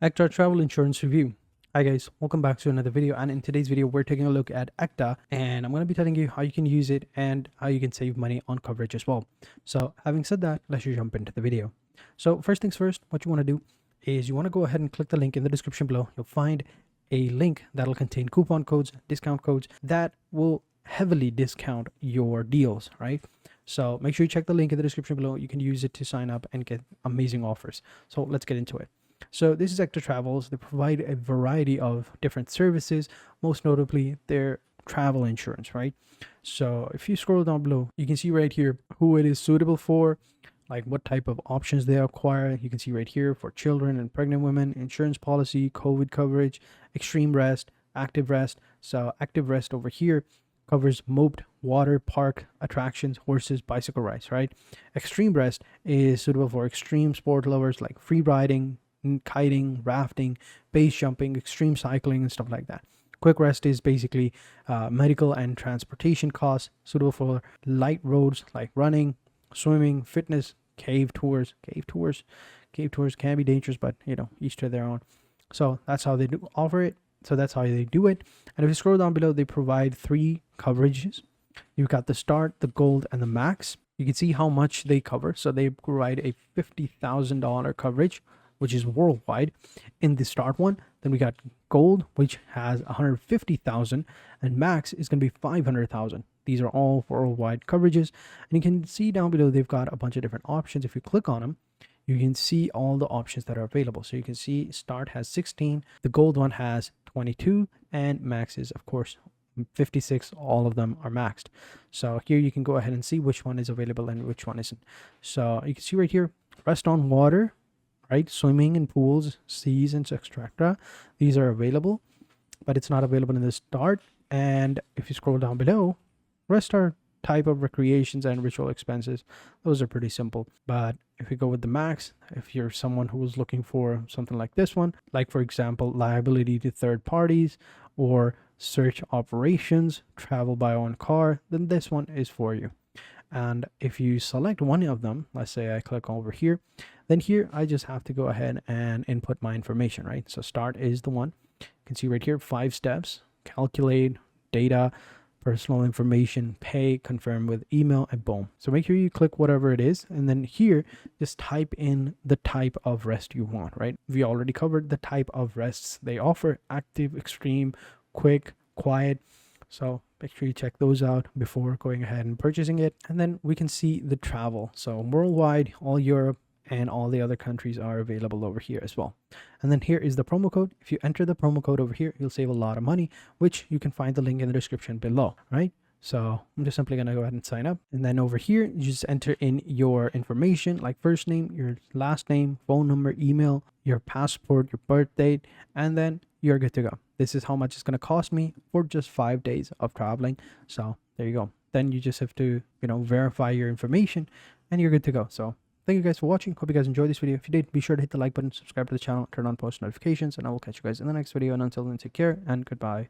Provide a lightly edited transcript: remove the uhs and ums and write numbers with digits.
EKTA Travel Insurance Review. Hi guys, welcome back to another video, and in today's video we're taking a look at EKTA, and I'm going to be telling you how you can use it and how you can save money on coverage as well. So having said that, let's just jump into the video. So first things first, what you want to do is you want to go ahead and click the link in the description below. You'll find a link that'll contain coupon codes, discount codes that will heavily discount your deals, right? So make sure you check the link in the description below. You can use it to sign up and get amazing offers. So let's get into it. So this is EKTA Travels. They provide a variety of different services, most notably their travel insurance, right? So if you scroll down below, you can see right here who it is suitable for, like what type of options they acquire. You can see right here for children and pregnant women, insurance policy, COVID coverage, extreme rest, active rest. So active rest over here covers moped, water park attractions, horses, bicycle rides, right? Extreme rest is suitable for extreme sport lovers like free riding, kiting, rafting, base jumping, extreme cycling, and stuff like that. Quick rest is basically medical and transportation costs, suitable for light roads like running, swimming, fitness, cave tours. Cave tours can be dangerous, but each to their own. So that's how they do offer it. So that's how they do it. And if you scroll down below, they provide 3 coverages. You've got the start, the gold, and the max. You can see how much they cover. So they provide a $50,000 coverage, which is worldwide in the start one. Then we got gold, which has 150,000, and max is going to be 500,000. These are all worldwide coverages, and you can see down below they've got a bunch of different options. If you click on them, you can see all the options that are available. So you can see start has 16, the gold one has 22, and max is of course 56. All of them are maxed. So here you can go ahead and see which one is available and which one isn't. So you can see right here, rest on water, right? Swimming in pools, seas, and etc. These are available, but it's not available in the start. And if you scroll down below, rest are type of recreations and ritual expenses. Those are pretty simple. But if we go with the max, if you're someone who's looking for something like this one, like for example, liability to third parties or search operations, travel by own car, then this one is for you. And if you select one of them, let's say I click over here, then here I just have to go ahead and input my information, right? So start is the one. You can see right here 5 steps: calculate, data, personal information, pay, confirm with email, and boom. So make sure you click whatever it is, and then here just type in the type of rest you want, right? We already covered the type of rests they offer: active, extreme, quick, quiet. So make sure you check those out before going ahead and purchasing it. And then we can see the travel. So worldwide, all Europe and all the other countries are available over here as well. And then here is the promo code. If you enter the promo code over here, you'll save a lot of money, which you can find the link in the description below, right? So I'm just simply going to go ahead and sign up. And then over here, you just enter in your information like first name, your last name, phone number, email, your passport, your birth date, and then you're good to go. This is how much it's going to cost me for just 5 days of traveling. So there you go. Then you just have to, verify your information and you're good to go. So thank you guys for watching. Hope you guys enjoyed this video. If you did, be sure to hit the like button, subscribe to the channel, turn on post notifications, and I will catch you guys in the next video. And until then, take care and goodbye.